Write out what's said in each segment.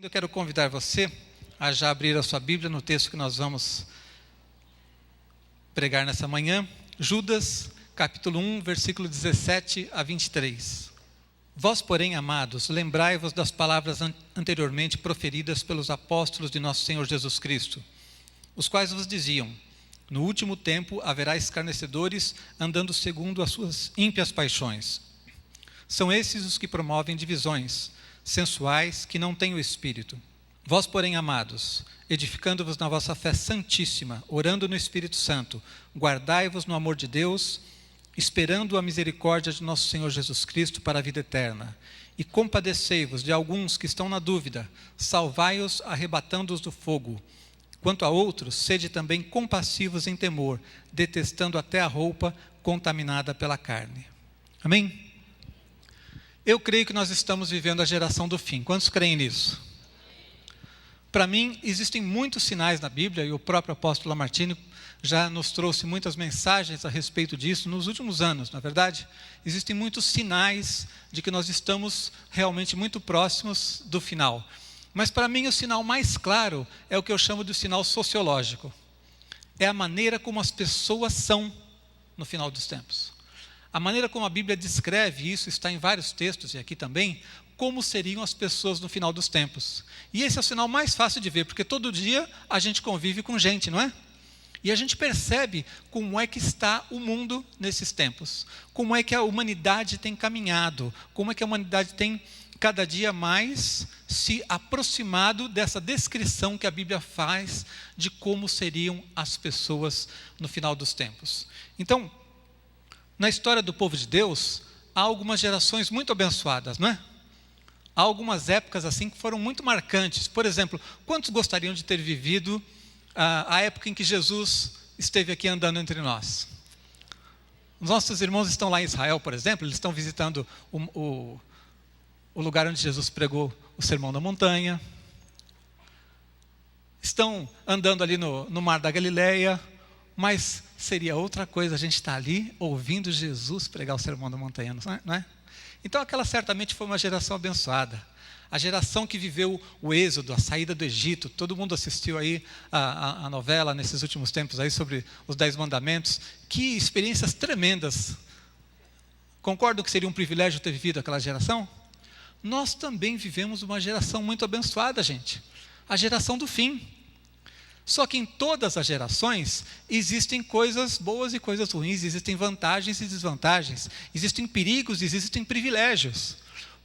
Eu quero convidar você a já abrir a sua Bíblia no texto que nós vamos pregar nessa manhã, Judas, capítulo 1, versículo 17 a 23. Vós, porém, amados, lembrai-vos das palavras anteriormente proferidas pelos apóstolos de nosso Senhor Jesus Cristo, os quais vos diziam: no último tempo haverá escarnecedores andando segundo as suas ímpias paixões. São esses os que promovem divisões, sensuais, que não têm o Espírito. Vós, porém, amados, edificando-vos na vossa fé santíssima, orando no Espírito Santo, guardai-vos no amor de Deus, esperando a misericórdia de nosso Senhor Jesus Cristo para a vida eterna. E compadecei-vos de alguns que estão na dúvida, salvai-os arrebatando-os do fogo. Quanto a outros, sede também compassivos em temor, detestando até a roupa contaminada pela carne. Amém? Eu creio que nós estamos vivendo a geração do fim. Quantos creem nisso? Para mim, existem muitos sinais na Bíblia, e o próprio apóstolo Lamartine já nos trouxe muitas mensagens a respeito disso nos últimos anos, na verdade. Existem muitos sinais de que nós estamos realmente muito próximos do final. Mas para mim o sinal mais claro é o que eu chamo de sinal sociológico. É a maneira como as pessoas são no final dos tempos. A maneira como a Bíblia descreve isso está em vários textos, e aqui também, como seriam as pessoas no final dos tempos. E esse é o sinal mais fácil de ver, porque todo dia a gente convive com gente, não é? E a gente percebe como é que está o mundo nesses tempos. Como é que a humanidade tem caminhado. Como é que a humanidade tem cada dia mais se aproximado dessa descrição que a Bíblia faz de como seriam as pessoas no final dos tempos. Então, na história do povo de Deus, há algumas gerações muito abençoadas, não é? Há algumas épocas assim que foram muito marcantes. Por exemplo, quantos gostariam de ter vivido a época em que Jesus esteve aqui andando entre nós? Os nossos irmãos estão lá em Israel, por exemplo, eles estão visitando o lugar onde Jesus pregou o Sermão da Montanha. Estão andando ali no Mar da Galileia, mas seria outra coisa a gente estar ali ouvindo Jesus pregar o Sermão da Montanha, não é? Então aquela certamente foi uma geração abençoada. A geração que viveu o êxodo, a saída do Egito. Todo mundo assistiu aí a novela nesses últimos tempos aí sobre os 10 mandamentos. Que experiências tremendas. Concordam que seria um privilégio ter vivido aquela geração? Nós também vivemos uma geração muito abençoada, gente. A geração do fim. Só que em todas as gerações existem coisas boas e coisas ruins, existem vantagens e desvantagens, existem perigos e existem privilégios.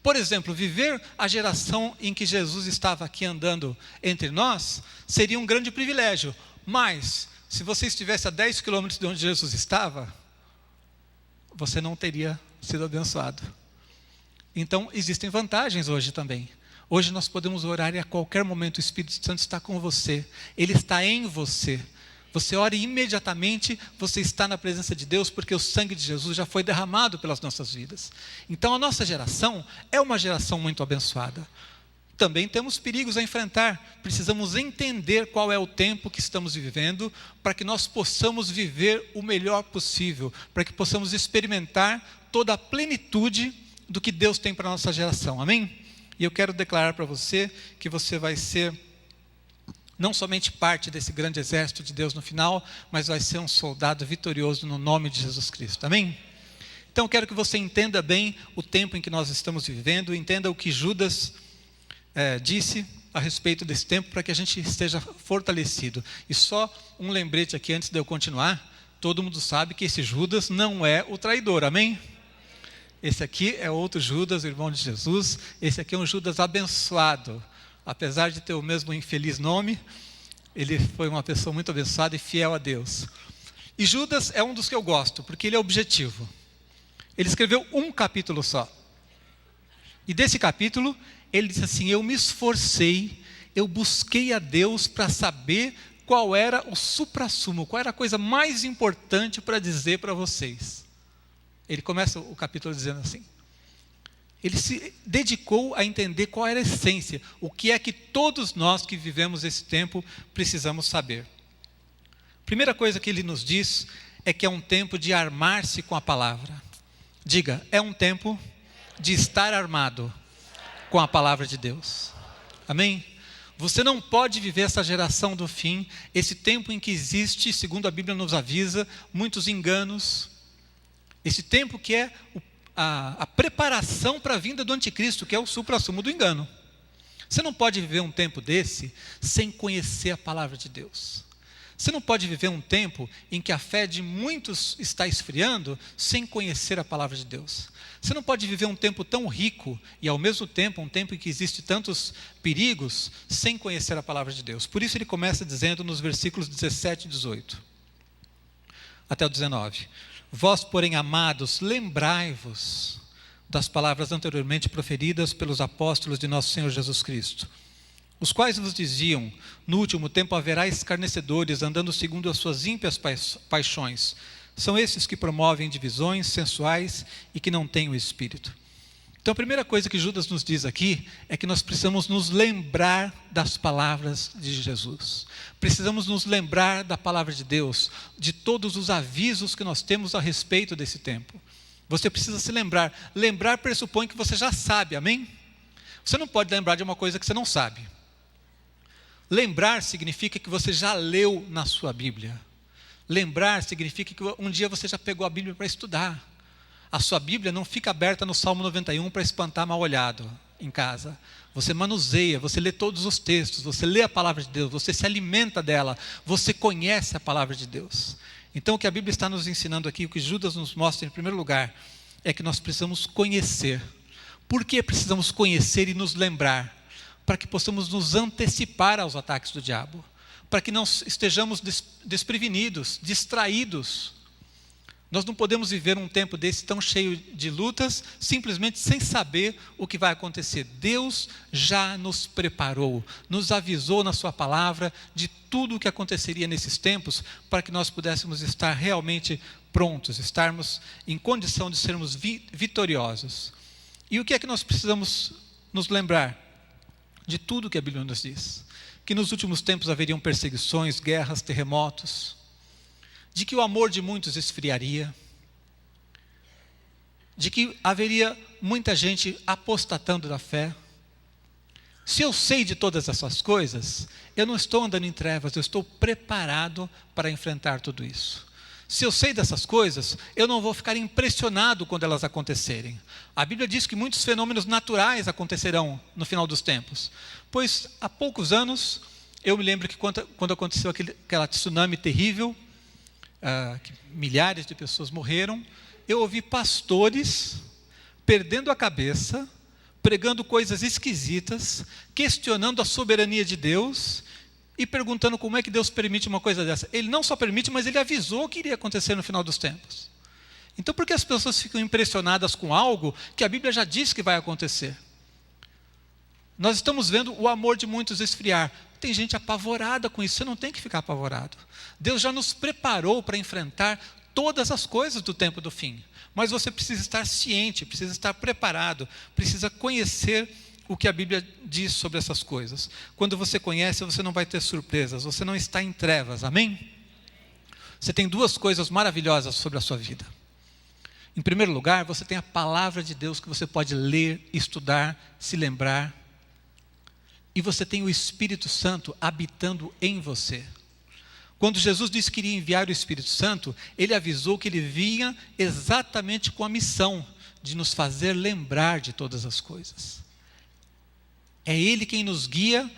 Por exemplo, viver a geração em que Jesus estava aqui andando entre nós seria um grande privilégio. Mas, se você estivesse a 10 quilômetros de onde Jesus estava, você não teria sido abençoado. Então, existem vantagens hoje também. Hoje nós podemos orar e a qualquer momento o Espírito Santo está com você. Ele está em você. Você ora e imediatamente você está na presença de Deus, porque o sangue de Jesus já foi derramado pelas nossas vidas. Então a nossa geração é uma geração muito abençoada. Também temos perigos a enfrentar. Precisamos entender qual é o tempo que estamos vivendo, para que nós possamos viver o melhor possível, para que possamos experimentar toda a plenitude do que Deus tem para a nossa geração. Amém? E eu quero declarar para você que você vai ser não somente parte desse grande exército de Deus no final, mas vai ser um soldado vitorioso no nome de Jesus Cristo. Amém? Então eu quero que você entenda bem o tempo em que nós estamos vivendo, entenda o que Judas disse a respeito desse tempo, para que a gente esteja fortalecido. E só um lembrete aqui antes de eu continuar: todo mundo sabe que esse Judas não é o traidor, amém? Esse aqui é outro Judas, o irmão de Jesus. Esse aqui é um Judas abençoado. Apesar de ter o mesmo infeliz nome, ele foi uma pessoa muito abençoada e fiel a Deus. E Judas é um dos que eu gosto, porque ele é objetivo. Ele escreveu um capítulo só. E desse capítulo, ele disse assim: eu me esforcei, eu busquei a Deus para saber qual era o suprassumo, qual era a coisa mais importante para dizer para vocês. Ele começa o capítulo dizendo assim: ele se dedicou a entender qual era a essência, o que é que todos nós que vivemos esse tempo precisamos saber. Primeira coisa que ele nos diz é que é um tempo de armar-se com a palavra. Diga, é um tempo de estar armado com a palavra de Deus. Amém? Você não pode viver essa geração do fim, esse tempo em que existe, segundo a Bíblia nos avisa, muitos enganos. Esse tempo que é a preparação para a vinda do anticristo, que é o suprassumo do engano. Você não pode viver um tempo desse sem conhecer a palavra de Deus. Você não pode viver um tempo em que a fé de muitos está esfriando sem conhecer a palavra de Deus. Você não pode viver um tempo tão rico e ao mesmo tempo um tempo em que existe tantos perigos sem conhecer a palavra de Deus. Por isso ele começa dizendo nos versículos 17 e 18 até o 19: Vós, porém, amados, lembrai-vos das palavras anteriormente proferidas pelos apóstolos de nosso Senhor Jesus Cristo, os quais vos diziam: no último tempo haverá escarnecedores, andando segundo as suas ímpias paixões. São esses que promovem divisões sensuais e que não têm o Espírito. Então a primeira coisa que Judas nos diz aqui é que nós precisamos nos lembrar das palavras de Jesus. Precisamos nos lembrar da palavra de Deus, de todos os avisos que nós temos a respeito desse tempo. Você precisa se lembrar. Lembrar pressupõe que você já sabe, amém? Você não pode lembrar de uma coisa que você não sabe. Lembrar significa que você já leu na sua Bíblia. Lembrar significa que um dia você já pegou a Bíblia para estudar. A sua Bíblia não fica aberta no Salmo 91 para espantar mal olhado em casa. Você manuseia, você lê todos os textos, você lê a palavra de Deus, você se alimenta dela, você conhece a palavra de Deus. Então o que a Bíblia está nos ensinando aqui, o que Judas nos mostra em primeiro lugar, é que nós precisamos conhecer. Por que precisamos conhecer e nos lembrar? Para que possamos nos antecipar aos ataques do diabo. Para que não estejamos desprevenidos, distraídos. Nós não podemos viver um tempo desse tão cheio de lutas, simplesmente sem saber o que vai acontecer. Deus já nos preparou, nos avisou na sua palavra de tudo o que aconteceria nesses tempos, para que nós pudéssemos estar realmente prontos, estarmos em condição de sermos vitoriosos. E o que é que nós precisamos nos lembrar? De tudo que a Bíblia nos diz. Que nos últimos tempos haveriam perseguições, guerras, terremotos, de que o amor de muitos esfriaria, de que haveria muita gente apostatando da fé. Se eu sei de todas essas coisas, eu não estou andando em trevas, eu estou preparado para enfrentar tudo isso. Se eu sei dessas coisas, eu não vou ficar impressionado quando elas acontecerem. A Bíblia diz que muitos fenômenos naturais acontecerão no final dos tempos. Pois há poucos anos, eu me lembro que quando aconteceu aquela tsunami terrível, que milhares de pessoas morreram, eu ouvi pastores perdendo a cabeça, pregando coisas esquisitas, questionando a soberania de Deus e perguntando como é que Deus permite uma coisa dessa. Ele não só permite, mas ele avisou que iria acontecer no final dos tempos. Então por que as pessoas ficam impressionadas com algo que a Bíblia já diz que vai acontecer? Nós estamos vendo o amor de muitos esfriar. Tem gente apavorada com isso, você não tem que ficar apavorado. Deus já nos preparou para enfrentar todas as coisas do tempo do fim. Mas você precisa estar ciente, precisa estar preparado, precisa conhecer o que a Bíblia diz sobre essas coisas. Quando você conhece, você não vai ter surpresas, você não está em trevas, amém? Você tem duas coisas maravilhosas sobre a sua vida. Em primeiro lugar, você tem a palavra de Deus que você pode ler, estudar, se lembrar. E você tem o Espírito Santo habitando em você. Quando Jesus disse que iria enviar o Espírito Santo, ele avisou que ele vinha exatamente com a missão de nos fazer lembrar de todas as coisas. É ele quem nos guia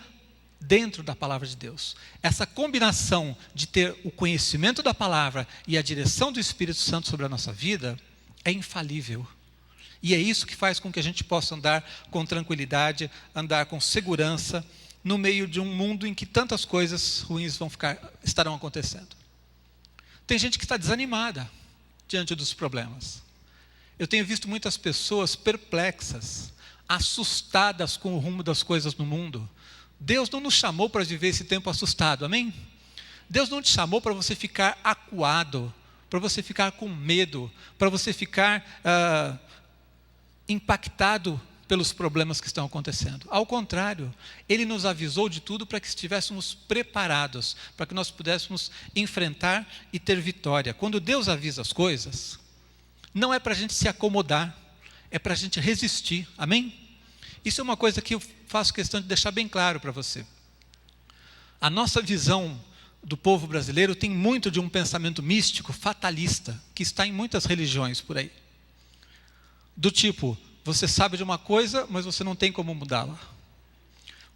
dentro da palavra de Deus. Essa combinação de ter o conhecimento da palavra e a direção do Espírito Santo sobre a nossa vida é infalível. E é isso que faz com que a gente possa andar com tranquilidade, andar com segurança, no meio de um mundo em que tantas coisas ruins estarão acontecendo. Tem gente que está desanimada diante dos problemas. Eu tenho visto muitas pessoas perplexas, assustadas com o rumo das coisas no mundo. Deus não nos chamou para viver esse tempo assustado, amém? Deus não te chamou para você ficar acuado, para você ficar com medo, para você ficar impactado pelos problemas que estão acontecendo. Ao contrário, Ele nos avisou de tudo para que estivéssemos preparados, para que nós pudéssemos enfrentar e ter vitória. Quando Deus avisa as coisas, não é para a gente se acomodar, é para a gente resistir, amém? Isso é uma coisa que eu faço questão de deixar bem claro para você. A nossa visão do povo brasileiro tem muito de um pensamento místico, fatalista, que está em muitas religiões por aí. Do tipo, você sabe de uma coisa, mas você não tem como mudá-la.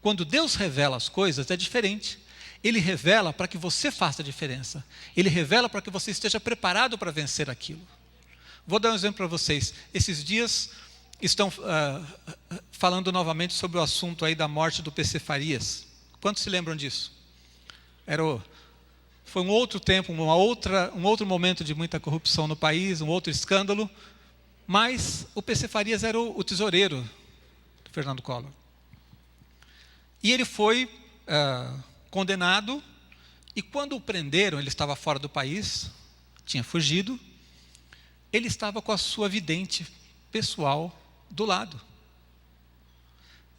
Quando Deus revela as coisas, é diferente. Ele revela para que você faça a diferença. Ele revela para que você esteja preparado para vencer aquilo. Vou dar um exemplo para vocês. Esses dias estão falando novamente sobre o assunto aí da morte do PC Farias. Quantos se lembram disso? Foi um outro tempo, um outro momento de muita corrupção no país, um outro escândalo, mas o PC Farias era o tesoureiro do Fernando Collor. E ele foi condenado, e quando o prenderam, ele estava fora do país, tinha fugido, ele estava com a sua vidente pessoal do lado.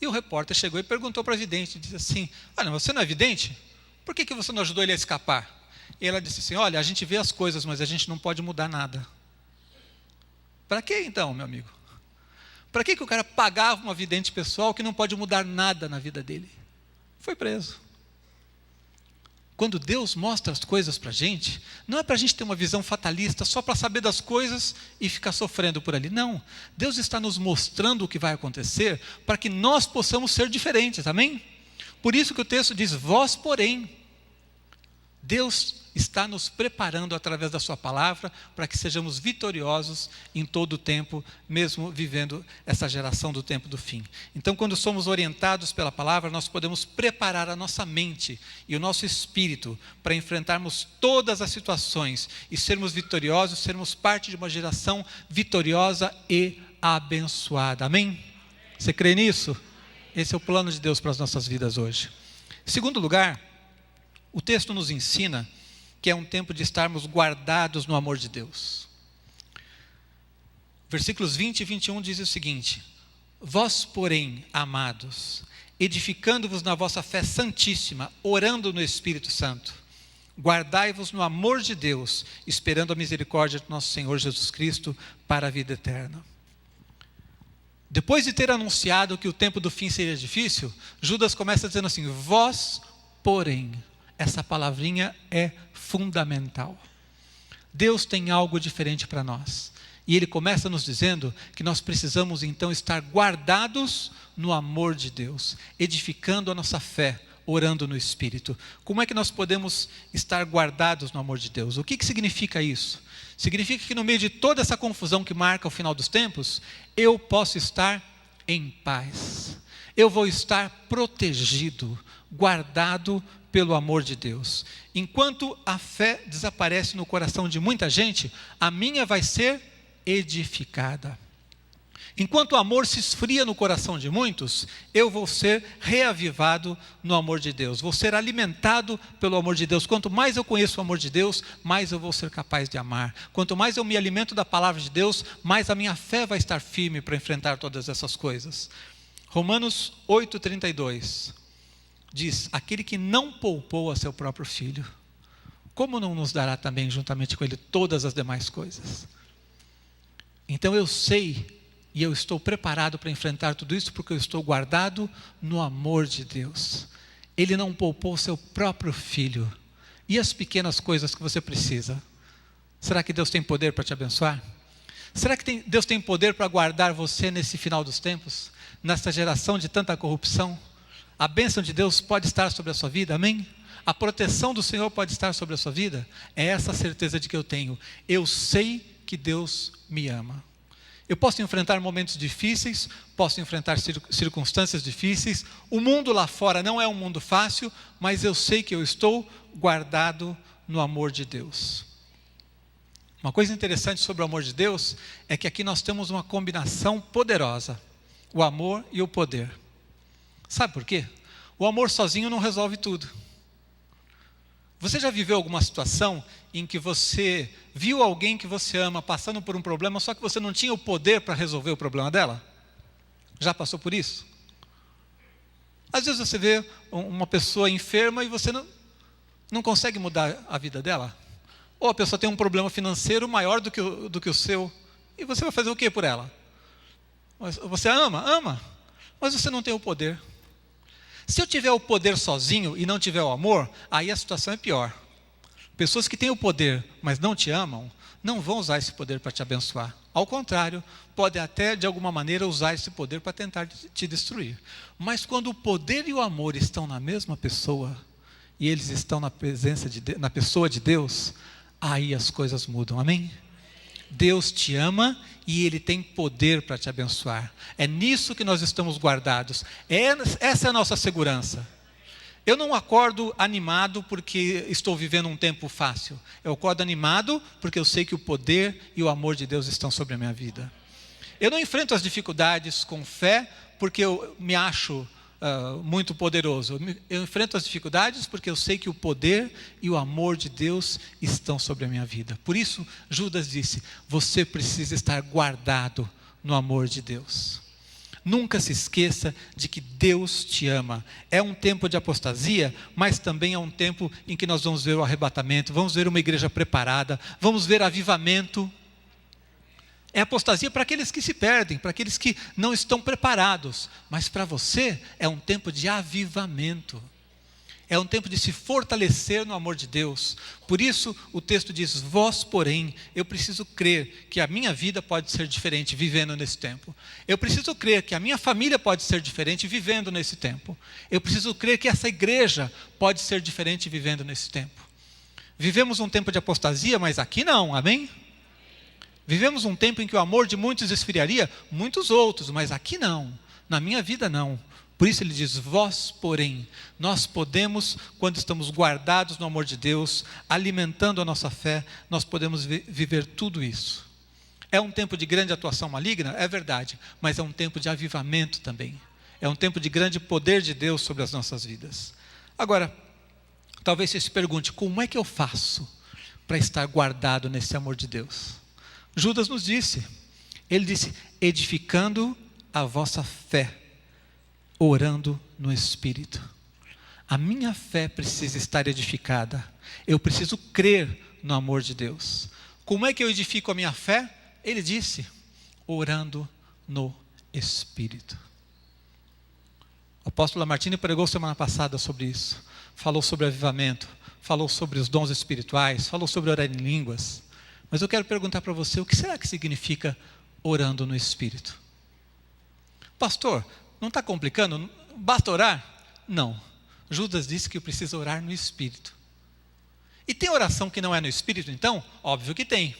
E o repórter chegou e perguntou para a vidente, disse assim, olha, você não é vidente? Por que você não ajudou ele a escapar? E ela disse assim, olha, a gente vê as coisas, mas a gente não pode mudar nada. Para que então, meu amigo? Para que o cara pagava uma vidente pessoal que não pode mudar nada na vida dele? Foi preso. Quando Deus mostra as coisas para a gente, não é para a gente ter uma visão fatalista, só para saber das coisas e ficar sofrendo por ali. Não, Deus está nos mostrando o que vai acontecer, para que nós possamos ser diferentes, amém? Por isso que o texto diz, vós porém, Deus está nos preparando através da sua palavra, para que sejamos vitoriosos em todo o tempo, mesmo vivendo essa geração do tempo do fim. Então, quando somos orientados pela palavra, nós podemos preparar a nossa mente e o nosso espírito para enfrentarmos todas as situações e sermos vitoriosos, sermos parte de uma geração vitoriosa e abençoada. Amém? Você crê nisso? Esse é o plano de Deus para as nossas vidas hoje. Em segundo lugar, o texto nos ensina que é um tempo de estarmos guardados no amor de Deus. Versículos 20 e 21 diz o seguinte, vós, porém, amados, edificando-vos na vossa fé santíssima, orando no Espírito Santo, guardai-vos no amor de Deus, esperando a misericórdia de nosso Senhor Jesus Cristo para a vida eterna. Depois de ter anunciado que o tempo do fim seria difícil, Judas começa dizendo assim, vós, porém. Essa palavrinha é fundamental. Deus tem algo diferente para nós. E Ele começa nos dizendo que nós precisamos então estar guardados no amor de Deus, edificando a nossa fé, orando no Espírito. Como é que nós podemos estar guardados no amor de Deus? O que significa isso? Significa que no meio de toda essa confusão que marca o final dos tempos, eu posso estar em paz. Eu vou estar protegido, guardado pelo amor de Deus. Enquanto a fé desaparece no coração de muita gente, a minha vai ser edificada. Enquanto o amor se esfria no coração de muitos, eu vou ser reavivado no amor de Deus. Vou ser alimentado pelo amor de Deus. Quanto mais eu conheço o amor de Deus, mais eu vou ser capaz de amar. Quanto mais eu me alimento da palavra de Deus, mais a minha fé vai estar firme para enfrentar todas essas coisas. Romanos 8:32 diz, aquele que não poupou a seu próprio filho, como não nos dará também juntamente com ele todas as demais coisas? Então eu sei e eu estou preparado para enfrentar tudo isso, porque eu estou guardado no amor de Deus. Ele não poupou o seu próprio filho. E as pequenas coisas que você precisa? Será que Deus tem poder para te abençoar? Será que Deus tem poder para guardar você nesse final dos tempos? Nessa geração de tanta corrupção? A bênção de Deus pode estar sobre a sua vida, amém? A proteção do Senhor pode estar sobre a sua vida? É essa a certeza de que eu tenho. Eu sei que Deus me ama. Eu posso enfrentar momentos difíceis, posso enfrentar circunstâncias difíceis. O mundo lá fora não é um mundo fácil, mas eu sei que eu estou guardado no amor de Deus. Uma coisa interessante sobre o amor de Deus é que aqui nós temos uma combinação poderosa, o amor e o poder. Sabe por quê? O amor sozinho não resolve tudo. Você já viveu alguma situação em que você viu alguém que você ama passando por um problema, só que você não tinha o poder para resolver o problema dela? Já passou por isso? Às vezes você vê uma pessoa enferma e você não consegue mudar a vida dela. Ou a pessoa tem um problema financeiro maior do que o seu, e você vai fazer o que por ela? Você ama? mas você não tem o poder. Se eu tiver o poder sozinho e não tiver o amor, aí a situação é pior. Pessoas que têm o poder, mas não te amam, não vão usar esse poder para te abençoar. Ao contrário, podem até, de alguma maneira, usar esse poder para tentar te destruir. Mas quando o poder e o amor estão na mesma pessoa, e eles estão na na pessoa de Deus, aí as coisas mudam, amém? Deus te ama e Ele tem poder para te abençoar. É nisso que nós estamos guardados. Essa é a nossa segurança. Eu não acordo animado porque estou vivendo um tempo fácil. Eu acordo animado porque eu sei que o poder e o amor de Deus estão sobre a minha vida. Eu não enfrento as dificuldades com fé porque eu me acho muito poderoso. Eu enfrento as dificuldades porque eu sei que o poder e o amor de Deus estão sobre a minha vida. Por isso, Judas disse, você precisa estar guardado no amor de Deus. Nunca se esqueça de que Deus te ama. É um tempo de apostasia, mas também é um tempo em que nós vamos ver o arrebatamento, vamos ver uma igreja preparada, vamos ver avivamento. É apostasia para aqueles que se perdem, para aqueles que não estão preparados. Mas para você é um tempo de avivamento. É um tempo de se fortalecer no amor de Deus. Por isso o texto diz, vós porém, eu preciso crer que a minha vida pode ser diferente vivendo nesse tempo. Eu preciso crer que a minha família pode ser diferente vivendo nesse tempo. Eu preciso crer que essa igreja pode ser diferente vivendo nesse tempo. Vivemos um tempo de apostasia, mas aqui não, amém? Vivemos um tempo em que o amor de muitos esfriaria, muitos outros, mas aqui não, na minha vida não. Por isso ele diz, vós porém, nós podemos, quando estamos guardados no amor de Deus, alimentando a nossa fé, nós podemos viver tudo isso. É um tempo de grande atuação maligna? É verdade, mas é um tempo de avivamento também. É um tempo de grande poder de Deus sobre as nossas vidas. Agora, talvez você se pergunte, como é que eu faço para estar guardado nesse amor de Deus? Judas nos disse, ele disse, edificando a vossa fé, orando no Espírito. A minha fé precisa estar edificada. Eu preciso crer no amor de Deus. Como é que eu edifico a minha fé? Ele disse, orando no Espírito. O apóstolo Lamartine pregou semana passada sobre isso. Falou sobre avivamento, falou sobre os dons espirituais, falou sobre orar em línguas. Mas eu quero perguntar para você, o que será que significa orando no Espírito? Pastor, não está complicando? Basta orar? Não. Judas disse que eu preciso orar no Espírito. E tem oração que não é no Espírito, então? Óbvio que tem.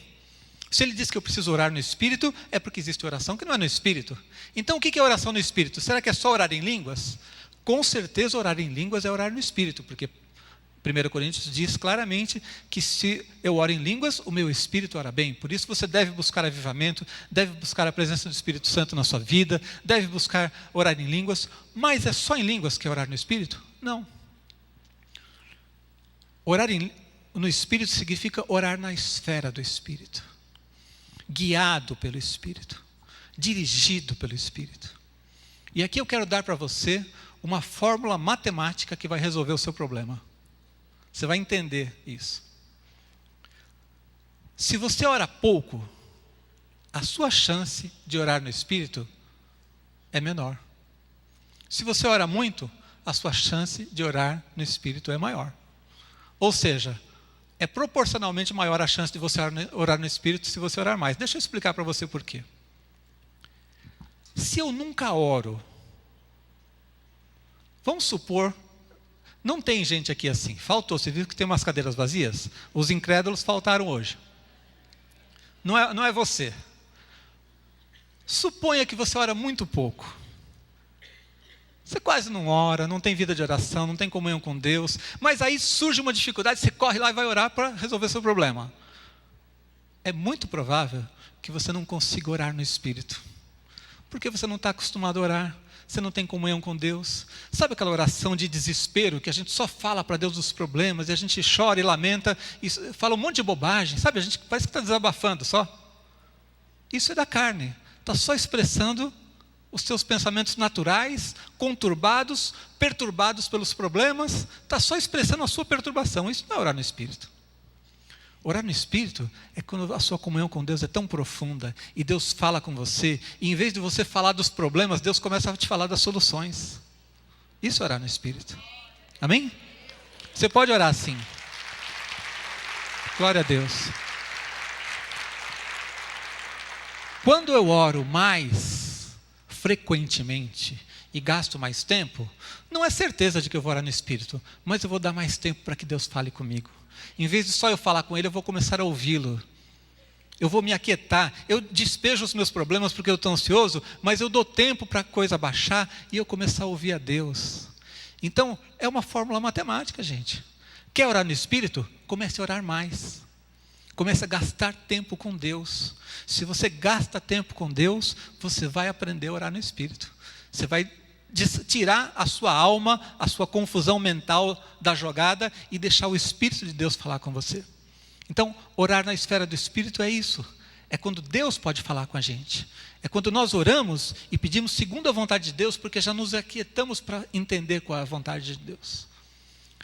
Se ele diz que eu preciso orar no Espírito, é porque existe oração que não é no Espírito. Então o que é oração no Espírito? Será que é só orar em línguas? Com certeza orar em línguas é orar no Espírito, porque 1 Coríntios diz claramente que se eu oro em línguas, o meu espírito ora bem. Por isso você deve buscar avivamento, deve buscar a presença do Espírito Santo na sua vida, deve buscar orar em línguas. Mas é só em línguas que é orar no Espírito? Não. Orar no Espírito significa orar na esfera do Espírito. Guiado pelo Espírito. Dirigido pelo Espírito. E aqui eu quero dar para você uma fórmula matemática que vai resolver o seu problema. Você vai entender isso. Se você ora pouco, a sua chance de orar no Espírito é menor. Se você ora muito, a sua chance de orar no Espírito é maior. Ou seja, é proporcionalmente maior a chance de você orar no Espírito se você orar mais. Deixa eu explicar para você por quê. Se eu nunca oro, vamos supor, não tem gente aqui assim, faltou, você viu que tem umas cadeiras vazias? Os incrédulos faltaram hoje. Não é você. Suponha que você ora muito pouco. Você quase não ora, não tem vida de oração, não tem comunhão com Deus, mas aí surge uma dificuldade, você corre lá e vai orar para resolver seu problema. É muito provável que você não consiga orar no Espírito, porque você não está acostumado a orar, você não tem comunhão com Deus. Sabe aquela oração de desespero, que a gente só fala para Deus dos problemas, e a gente chora e lamenta, e fala um monte de bobagem, sabe? A gente parece que está desabafando só. Isso é da carne, está só expressando os seus pensamentos naturais, conturbados, perturbados pelos problemas, está só expressando a sua perturbação. Isso não é orar no Espírito. Orar no Espírito é quando a sua comunhão com Deus é tão profunda e Deus fala com você, e em vez de você falar dos problemas, Deus começa a te falar das soluções. Isso é orar no Espírito. Amém? Você pode orar assim. Glória a Deus. Quando eu oro mais frequentemente e gasto mais tempo, não é certeza de que eu vou orar no Espírito, mas eu vou dar mais tempo para que Deus fale comigo. Em vez de só eu falar com Ele, eu vou começar a ouvi-lo. Eu vou me aquietar, eu despejo os meus problemas porque eu estou ansioso, mas eu dou tempo para a coisa baixar e eu começar a ouvir a Deus. Então, é uma fórmula matemática, gente. Quer orar no Espírito? Comece a orar mais. Comece a gastar tempo com Deus. Se você gasta tempo com Deus, você vai aprender a orar no Espírito. Você vai tirar a sua alma, a sua confusão mental da jogada e deixar o Espírito de Deus falar com você. Então, orar na esfera do Espírito é isso. É quando Deus pode falar com a gente. É quando nós oramos e pedimos segundo a vontade de Deus, porque já nos aquietamos para entender qual é a vontade de Deus.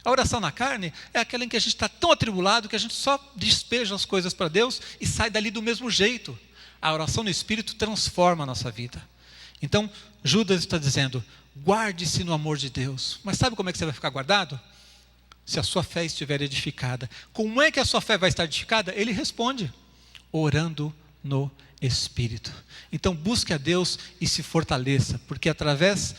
A oração na carne é aquela em que a gente está tão atribulado que a gente só despeja as coisas para Deus e sai dali do mesmo jeito. A oração no Espírito transforma a nossa vida. Então, Judas está dizendo, guarde-se no amor de Deus. Mas sabe como é que você vai ficar guardado? Se a sua fé estiver edificada. Como é que a sua fé vai estar edificada? Ele responde, orando no Espírito. Então busque a Deus e se fortaleça, porque através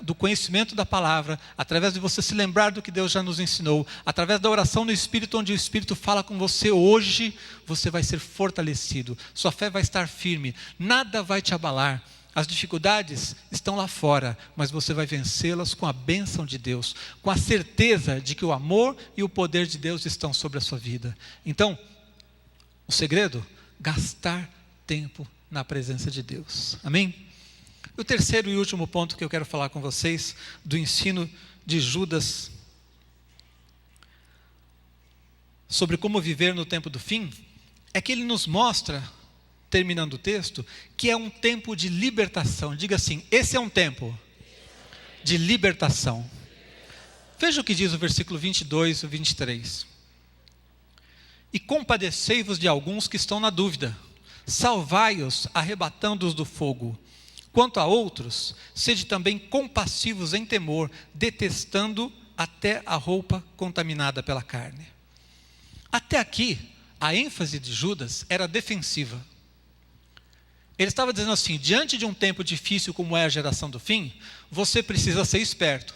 do conhecimento da palavra, através de você se lembrar do que Deus já nos ensinou, através da oração no Espírito, onde o Espírito fala com você hoje, você vai ser fortalecido, sua fé vai estar firme, nada vai te abalar. As dificuldades estão lá fora, mas você vai vencê-las com a bênção de Deus, com a certeza de que o amor e o poder de Deus estão sobre a sua vida. Então, o segredo? Gastar tempo na presença de Deus. Amém? O terceiro e último ponto que eu quero falar com vocês, do ensino de Judas, sobre como viver no tempo do fim, é que ele nos mostra, terminando o texto, que é um tempo de libertação. Diga assim, esse é um tempo de libertação. Veja o que diz o versículo 22 e 23. E compadecei-vos de alguns que estão na dúvida, salvai-os arrebatando-os do fogo. Quanto a outros, sede também compassivos em temor, detestando até a roupa contaminada pela carne. Até aqui, a ênfase de Judas era defensiva. Ele estava dizendo assim, diante de um tempo difícil como é a geração do fim, você precisa ser esperto,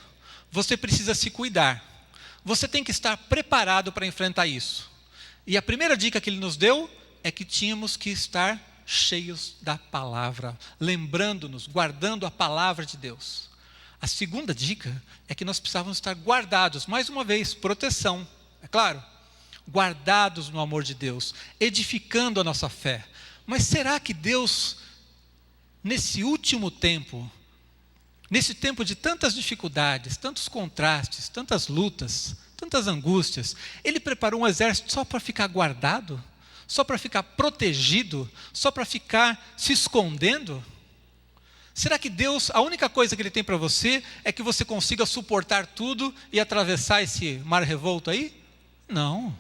você precisa se cuidar, você tem que estar preparado para enfrentar isso. E a primeira dica que ele nos deu é que tínhamos que estar cheios da palavra, lembrando-nos, guardando a palavra de Deus. A segunda dica é que nós precisávamos estar guardados, mais uma vez, proteção, é claro, guardados no amor de Deus, edificando a nossa fé. Mas será que Deus, nesse último tempo, nesse tempo de tantas dificuldades, tantos contrastes, tantas lutas, tantas angústias, Ele preparou um exército só para ficar guardado? Só para ficar protegido? Só para ficar se escondendo? Será que Deus, a única coisa que Ele tem para você é que você consiga suportar tudo e atravessar esse mar revolto aí? Não.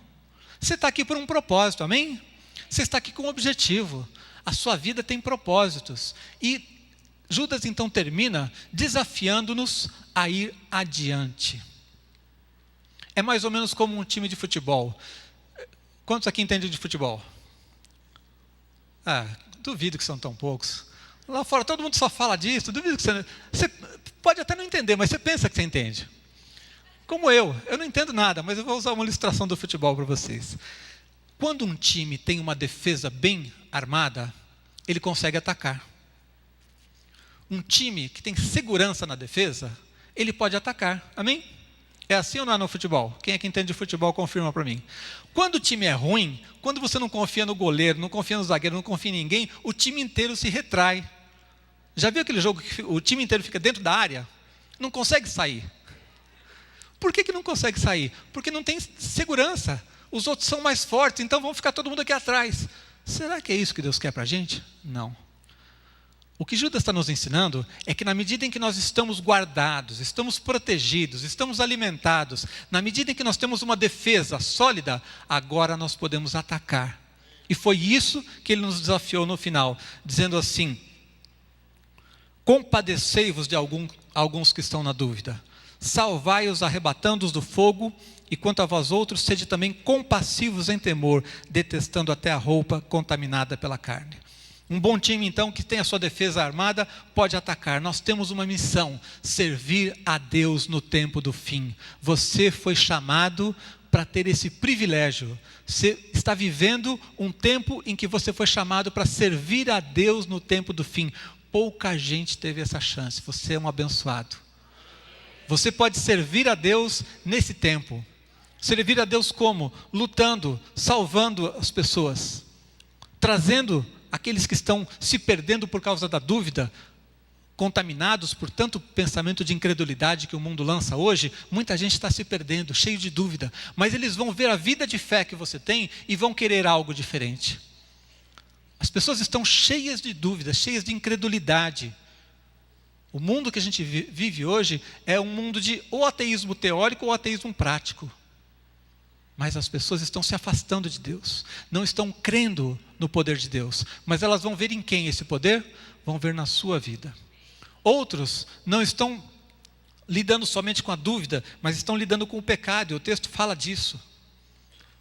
Você está aqui por um propósito, amém? Você está aqui com um objetivo. A sua vida tem propósitos. E Judas então termina desafiando-nos a ir adiante. É mais ou menos como um time de futebol. Quantos aqui entendem de futebol? Duvido que são tão poucos. Lá fora todo mundo só fala disso. Duvido que você pode até não entender, mas você pensa que você entende. Como eu não entendo nada, mas eu vou usar uma ilustração do futebol para vocês. Quando um time tem uma defesa bem armada, ele consegue atacar. Um time que tem segurança na defesa, ele pode atacar. Amém? É assim ou não é no futebol? Quem é que entende de futebol, confirma para mim. Quando o time é ruim, quando você não confia no goleiro, não confia no zagueiro, não confia em ninguém, o time inteiro se retrai. Já viu aquele jogo que o time inteiro fica dentro da área? Não consegue sair. Por que não consegue sair? Porque não tem segurança. Os outros são mais fortes, então vão ficar todo mundo aqui atrás. Será que é isso que Deus quer para a gente? Não. O que Judas está nos ensinando é que na medida em que nós estamos guardados, estamos protegidos, estamos alimentados, na medida em que nós temos uma defesa sólida, agora nós podemos atacar. E foi isso que ele nos desafiou no final, dizendo assim: compadecei-vos de alguns que estão na dúvida, salvai-os arrebatando-os do fogo, e quanto a vós outros, sede também compassivos em temor, detestando até a roupa contaminada pela carne. Um bom time, então, que tem a sua defesa armada, pode atacar. Nós temos uma missão: servir a Deus no tempo do fim. Você foi chamado para ter esse privilégio. Você está vivendo um tempo em que você foi chamado para servir a Deus no tempo do fim. Pouca gente teve essa chance. Você é um abençoado. Você pode servir a Deus nesse tempo. Servir a Deus como? Lutando, salvando as pessoas, trazendo aqueles que estão se perdendo por causa da dúvida, contaminados por tanto pensamento de incredulidade que o mundo lança hoje. Muita gente está se perdendo, cheio de dúvida, mas eles vão ver a vida de fé que você tem e vão querer algo diferente. As pessoas estão cheias de dúvidas, cheias de incredulidade. O mundo que a gente vive hoje é um mundo de ou ateísmo teórico ou ateísmo prático. Mas as pessoas estão se afastando de Deus, não estão crendo no poder de Deus. Mas elas vão ver em quem esse poder? Vão ver na sua vida. Outros não estão lidando somente com a dúvida, mas estão lidando com o pecado, e o texto fala disso.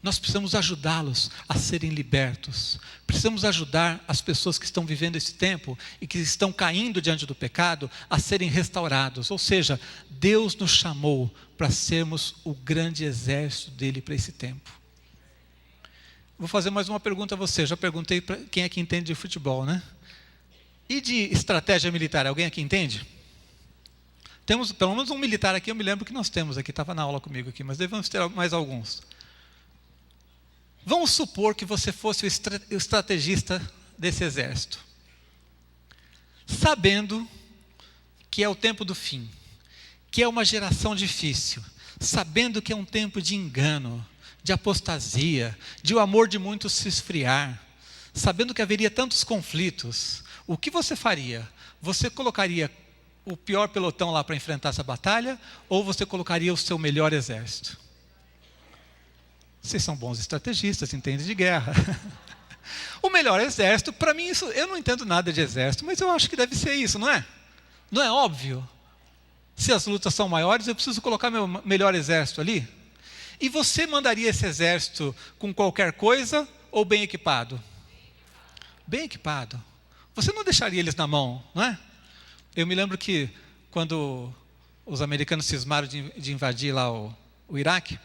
Nós precisamos ajudá-los a serem libertos. Precisamos ajudar as pessoas que estão vivendo esse tempo e que estão caindo diante do pecado a serem restaurados. Ou seja, Deus nos chamou para sermos o grande exército dele para esse tempo. Vou fazer mais uma pergunta a você. Já perguntei para quem é que entende de futebol, né? E de estratégia militar, alguém aqui entende? Temos pelo menos um militar aqui, eu me lembro que nós temos aqui, estava na aula comigo aqui, mas devemos ter mais alguns. Vamos supor que você fosse o estrategista desse exército, sabendo que é o tempo do fim, que é uma geração difícil, sabendo que é um tempo de engano, de apostasia, de o amor de muitos se esfriar, sabendo que haveria tantos conflitos. O que você faria? Você colocaria o pior pelotão lá para enfrentar essa batalha, ou você colocaria o seu melhor exército? Vocês são bons estrategistas, entendem de guerra. O melhor exército, para mim, isso, eu não entendo nada de exército, mas eu acho que deve ser isso, não é? Não é óbvio? Se as lutas são maiores, eu preciso colocar meu melhor exército ali. E você mandaria esse exército com qualquer coisa ou bem equipado? Bem equipado. Você não deixaria eles na mão, não é? Eu me lembro que quando os americanos cismaram de invadir lá o Iraque,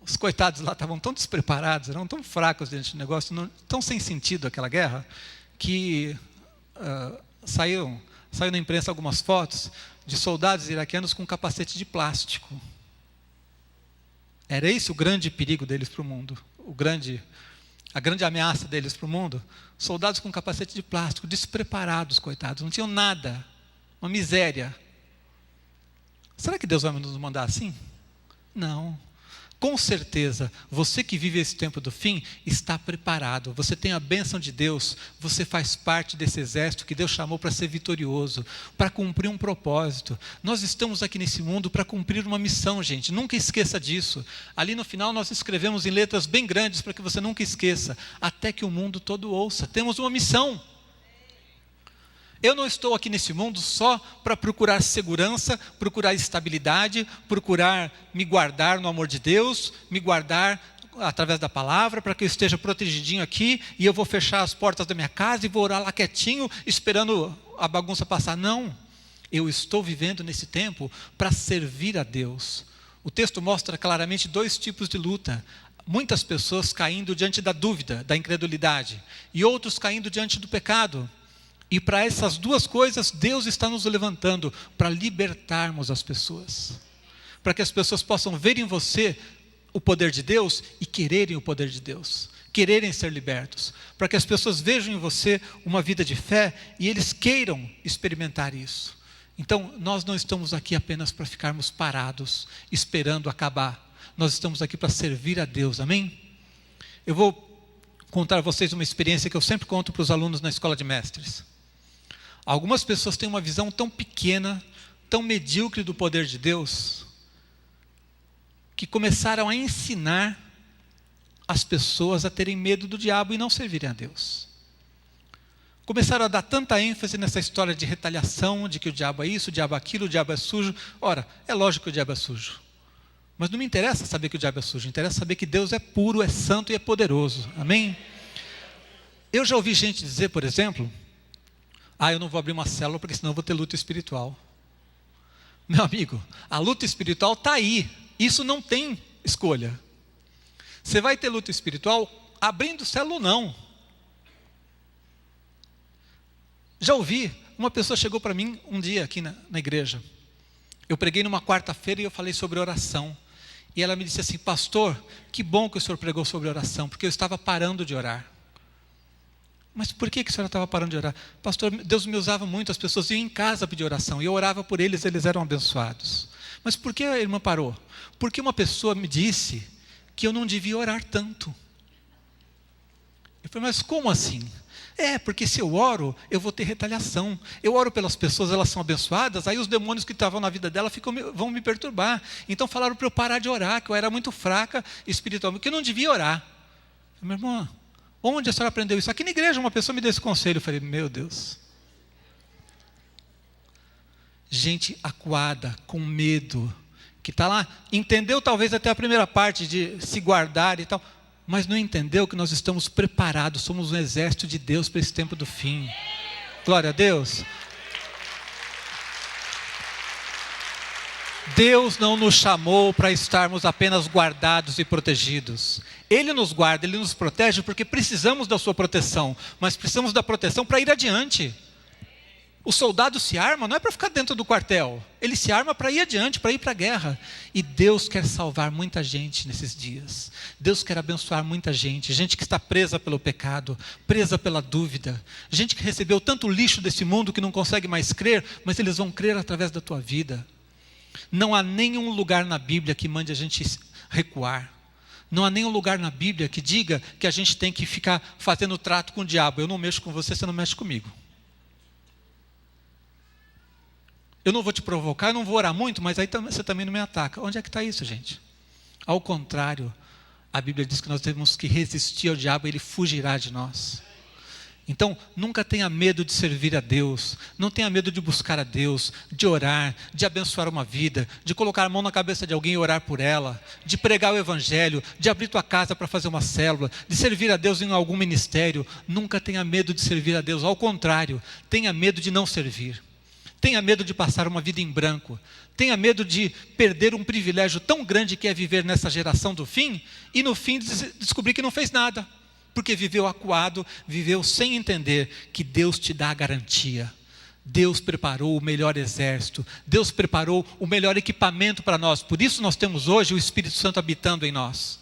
os coitados lá estavam tão despreparados, eram tão fracos diante do negócio, tão sem sentido aquela guerra, que saiu na imprensa algumas fotos de soldados iraquianos com capacete de plástico. Era esse o grande perigo deles para o mundo, a grande ameaça deles para o mundo. Soldados com capacete de plástico, despreparados, coitados, não tinham nada, uma miséria. Será que Deus vai nos mandar assim? Não. Com certeza, você que vive esse tempo do fim, está preparado. Você tem a bênção de Deus, você faz parte desse exército que Deus chamou para ser vitorioso, para cumprir um propósito. Nós estamos aqui nesse mundo para cumprir uma missão, gente. Nunca esqueça disso. Ali no final nós escrevemos em letras bem grandes para que você nunca esqueça. Até que o mundo todo ouça. Temos uma missão. Eu não estou aqui nesse mundo só para procurar segurança, procurar estabilidade, procurar me guardar no amor de Deus, me guardar através da palavra, para que eu esteja protegidinho aqui, e eu vou fechar as portas da minha casa e vou orar lá quietinho, esperando a bagunça passar. Não, eu estou vivendo nesse tempo para servir a Deus. O texto mostra claramente dois tipos de luta. Muitas pessoas caindo diante da dúvida, da incredulidade, e outros caindo diante do pecado. E para essas duas coisas, Deus está nos levantando para libertarmos as pessoas. Para que as pessoas possam ver em você o poder de Deus e quererem o poder de Deus. Quererem ser libertos. Para que as pessoas vejam em você uma vida de fé e eles queiram experimentar isso. Então, nós não estamos aqui apenas para ficarmos parados, esperando acabar. Nós estamos aqui para servir a Deus, amém? Eu vou contar a vocês uma experiência que eu sempre conto para os alunos na escola de mestres. Algumas pessoas têm uma visão tão pequena, tão medíocre do poder de Deus, que começaram a ensinar as pessoas a terem medo do diabo e não servirem a Deus. Começaram a dar tanta ênfase nessa história de retaliação, de que o diabo é isso, o diabo é aquilo, o diabo é sujo. Ora, é lógico que o diabo é sujo. Mas não me interessa saber que o diabo é sujo, interessa saber que Deus é puro, é santo e é poderoso. Amém? Eu já ouvi gente dizer, por exemplo, eu não vou abrir uma célula porque senão eu vou ter luta espiritual. Meu amigo, a luta espiritual está aí. Isso não tem escolha. Você vai ter luta espiritual abrindo célula ou não. Já ouvi, uma pessoa chegou para mim um dia aqui na igreja. Eu preguei numa quarta-feira e eu falei sobre oração. E ela me disse assim: pastor, que bom que o senhor pregou sobre oração, porque eu estava parando de orar. Mas por que a senhora estava parando de orar? Pastor, Deus me usava muito, as pessoas iam em casa pedir oração, e eu orava por eles, eles eram abençoados. Mas por que a irmã parou? Porque uma pessoa me disse que eu não devia orar tanto. Eu falei, mas como assim? Porque se eu oro, eu vou ter retaliação. Eu oro pelas pessoas, elas são abençoadas, aí os demônios que estavam na vida dela vão me perturbar. Então falaram para eu parar de orar, que eu era muito fraca espiritualmente, que eu não devia orar. Eu falei, minha irmã, onde a senhora aprendeu isso? Aqui na igreja uma pessoa me deu esse conselho. Eu falei, meu Deus. Gente acuada, com medo, que está lá, entendeu talvez até a primeira parte de se guardar e tal, mas não entendeu que nós estamos preparados, somos um exército de Deus para esse tempo do fim. Glória a Deus. Deus não nos chamou para estarmos apenas guardados e protegidos. Ele nos guarda, Ele nos protege porque precisamos da sua proteção, mas precisamos da proteção para ir adiante. O soldado se arma não é para ficar dentro do quartel, ele se arma para ir adiante, para ir para a guerra. E Deus quer salvar muita gente nesses dias. Deus quer abençoar muita gente, gente que está presa pelo pecado, presa pela dúvida, gente que recebeu tanto lixo desse mundo que não consegue mais crer, mas eles vão crer através da tua vida. Não há nenhum lugar na Bíblia que mande a gente recuar. Não há nenhum lugar na Bíblia que diga que a gente tem que ficar fazendo trato com o diabo. Eu não mexo com você, você não mexe comigo. Eu não vou te provocar, eu não vou orar muito, mas aí você também não me ataca. Onde é que está isso, gente? Ao contrário, a Bíblia diz que nós temos que resistir ao diabo e ele fugirá de nós. Então, nunca tenha medo de servir a Deus, não tenha medo de buscar a Deus, de orar, de abençoar uma vida, de colocar a mão na cabeça de alguém e orar por ela, de pregar o Evangelho, de abrir tua casa para fazer uma célula, de servir a Deus em algum ministério. Nunca tenha medo de servir a Deus, ao contrário, tenha medo de não servir. Tenha medo de passar uma vida em branco. Tenha medo de perder um privilégio tão grande que é viver nessa geração do fim e no fim descobrir que não fez nada. Porque viveu acuado, viveu sem entender que Deus te dá a garantia. Deus preparou o melhor exército. Deus preparou o melhor equipamento para nós. Por isso nós temos hoje o Espírito Santo habitando em nós.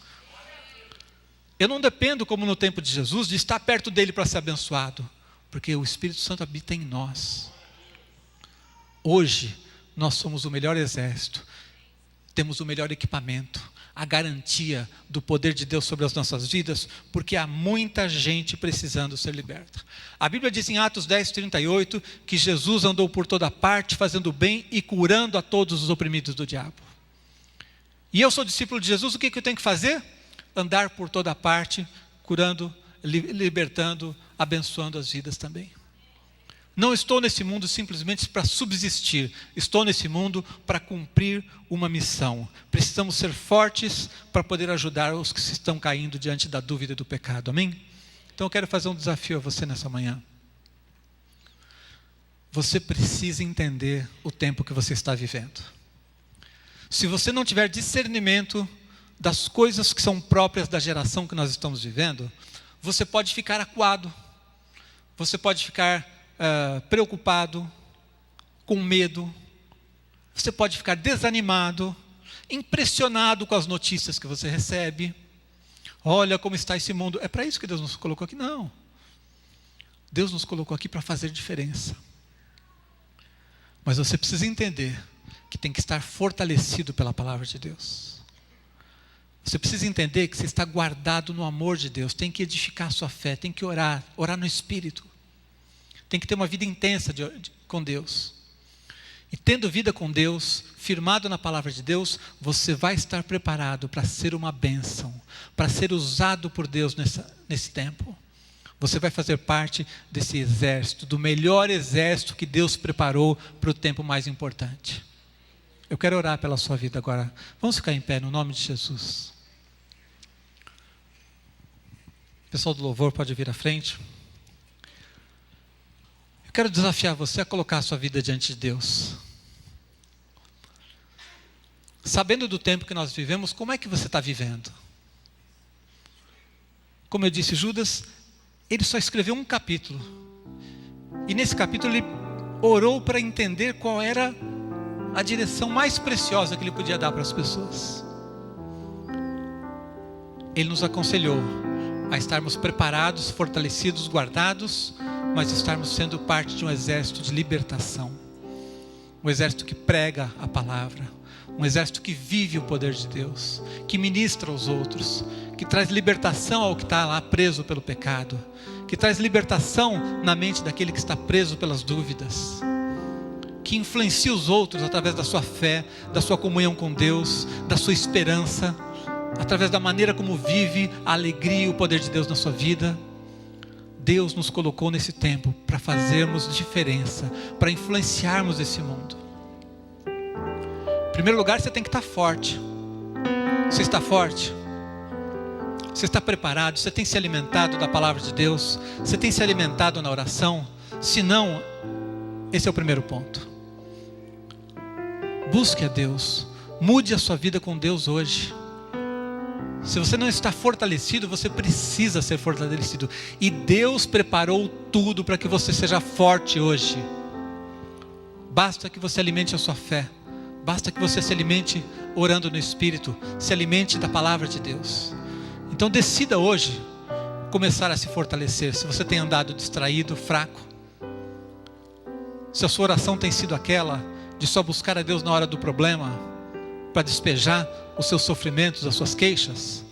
Eu não dependo, como no tempo de Jesus, de estar perto dele para ser abençoado. Porque o Espírito Santo habita em nós. Hoje, nós somos o melhor exército, temos o melhor equipamento, a garantia do poder de Deus sobre as nossas vidas, porque há muita gente precisando ser liberta. A Bíblia diz em Atos 10:38, que Jesus andou por toda parte, fazendo bem e curando a todos os oprimidos do diabo. E eu sou discípulo de Jesus, o que eu tenho que fazer? Andar por toda parte, curando, libertando, abençoando as vidas também. Não estou nesse mundo simplesmente para subsistir. Estou nesse mundo para cumprir uma missão. Precisamos ser fortes para poder ajudar os que estão caindo diante da dúvida e do pecado. Amém? Então eu quero fazer um desafio a você nessa manhã. Você precisa entender o tempo que você está vivendo. Se você não tiver discernimento das coisas que são próprias da geração que nós estamos vivendo, você pode ficar acuado. Você pode ficar preocupado, com medo, você pode ficar desanimado, impressionado com as notícias que você recebe. Olha como está esse mundo. É para isso que Deus nos colocou aqui? Não. Deus nos colocou aqui para fazer diferença. Mas você precisa entender que tem que estar fortalecido pela palavra de Deus. Você precisa entender que você está guardado no amor de Deus, tem que edificar a sua fé, tem que orar no Espírito. tem que ter uma vida intensa com Deus. E tendo vida com Deus, firmado na palavra de Deus, você vai estar preparado para ser uma bênção, para ser usado por Deus nesse tempo. Você vai fazer parte desse exército, do melhor exército que Deus preparou para o tempo mais importante. Eu quero orar pela sua vida agora. Vamos ficar em pé no nome de Jesus. O pessoal do louvor pode vir à frente. Eu quero desafiar você a colocar a sua vida diante de Deus. Sabendo do tempo que nós vivemos, como é que você está vivendo? Como eu disse, Judas, ele só escreveu um capítulo. E nesse capítulo ele orou para entender qual era a direção mais preciosa que ele podia dar para as pessoas. Ele nos aconselhou a estarmos preparados, fortalecidos, guardados, mas estarmos sendo parte de um exército de libertação. Um exército que prega a palavra. Um exército que vive o poder de Deus. Que ministra aos outros. Que traz libertação ao que está lá preso pelo pecado. Que traz libertação na mente daquele que está preso pelas dúvidas. Que influencia os outros através da sua fé, da sua comunhão com Deus, da sua esperança, através da maneira como vive a alegria e o poder de Deus na sua vida. Deus nos colocou nesse tempo para fazermos diferença, para influenciarmos esse mundo. Em primeiro lugar, você tem que estar forte. Você está forte? Você está preparado? Você tem se alimentado da palavra de Deus? Você tem se alimentado na oração? Se não, esse é o primeiro ponto. Busque a Deus. Mude a sua vida com Deus hoje. Se você não está fortalecido, você precisa ser fortalecido. E Deus preparou tudo para que você seja forte hoje. Basta que você alimente a sua fé. Basta que você se alimente orando no Espírito. Se alimente da palavra de Deus. Então decida hoje começar a se fortalecer. Se você tem andado distraído, fraco. Se a sua oração tem sido aquela de só buscar a Deus na hora do problema, para despejar os seus sofrimentos, as suas queixas,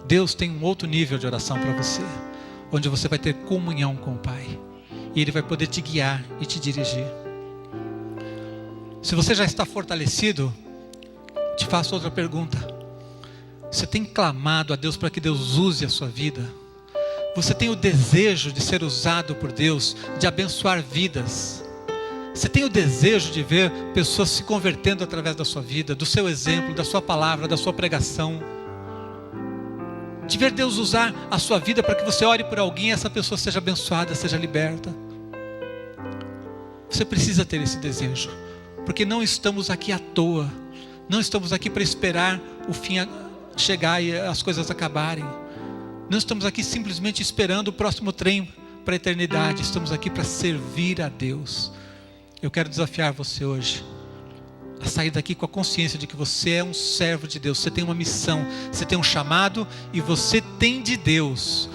Deus tem um outro nível de oração para você, onde você vai ter comunhão com o Pai, e Ele vai poder te guiar e te dirigir. Se você já está fortalecido, te faço outra pergunta. Você tem clamado a Deus para que Deus use a sua vida? Você tem o desejo de ser usado por Deus, de abençoar vidas? Você tem o desejo de ver pessoas se convertendo através da sua vida, do seu exemplo, da sua palavra, da sua pregação? De ver Deus usar a sua vida para que você ore por alguém e essa pessoa seja abençoada, seja liberta? Você precisa ter esse desejo, porque não estamos aqui à toa. Não estamos aqui para esperar o fim chegar e as coisas acabarem. Não estamos aqui simplesmente esperando o próximo trem para a eternidade. Estamos aqui para servir a Deus. Eu quero desafiar você hoje a sair daqui com a consciência de que você é um servo de Deus. Você tem uma missão, você tem um chamado e você tem de Deus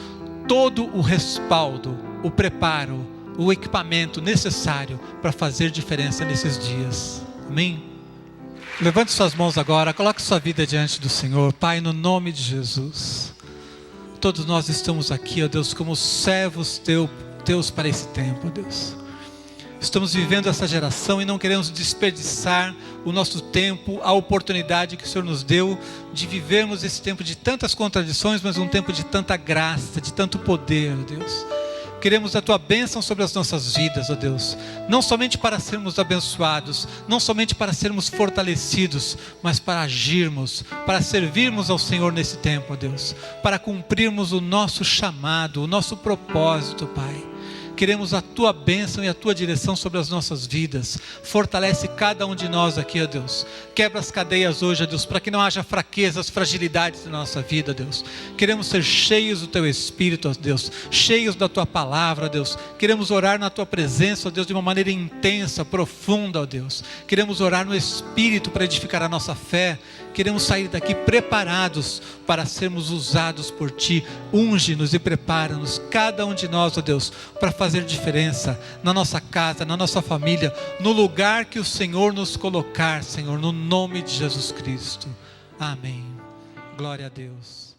todo o respaldo, o preparo, o equipamento necessário para fazer diferença nesses dias. Amém? Levante suas mãos agora, coloque sua vida diante do Senhor. Pai, no nome de Jesus, todos nós estamos aqui, ó Deus, como servos teus para esse tempo, ó Deus. Estamos vivendo essa geração e não queremos desperdiçar o nosso tempo, a oportunidade que o Senhor nos deu de vivermos esse tempo de tantas contradições, mas um tempo de tanta graça, de tanto poder, ó Deus. Queremos a Tua bênção sobre as nossas vidas, ó Deus. Não somente para sermos abençoados, não somente para sermos fortalecidos, mas para agirmos, para servirmos ao Senhor nesse tempo, ó Deus. Para cumprirmos o nosso chamado, o nosso propósito, Pai. Queremos a Tua bênção e a Tua direção sobre as nossas vidas. Fortalece cada um de nós aqui, ó Deus. Quebra as cadeias hoje, ó Deus, para que não haja fraquezas, fragilidades na nossa vida, ó Deus. Queremos ser cheios do Teu Espírito, ó Deus. Cheios da Tua palavra, ó Deus. Queremos orar na Tua presença, ó Deus, de uma maneira intensa, profunda, ó Deus. Queremos orar no Espírito para edificar a nossa fé. Queremos sair daqui preparados para sermos usados por Ti. Unge-nos e prepara-nos, cada um de nós, ó Deus, para fazer diferença na nossa casa, na nossa família, no lugar que o Senhor nos colocar, Senhor, no nome de Jesus Cristo. Amém. Glória a Deus.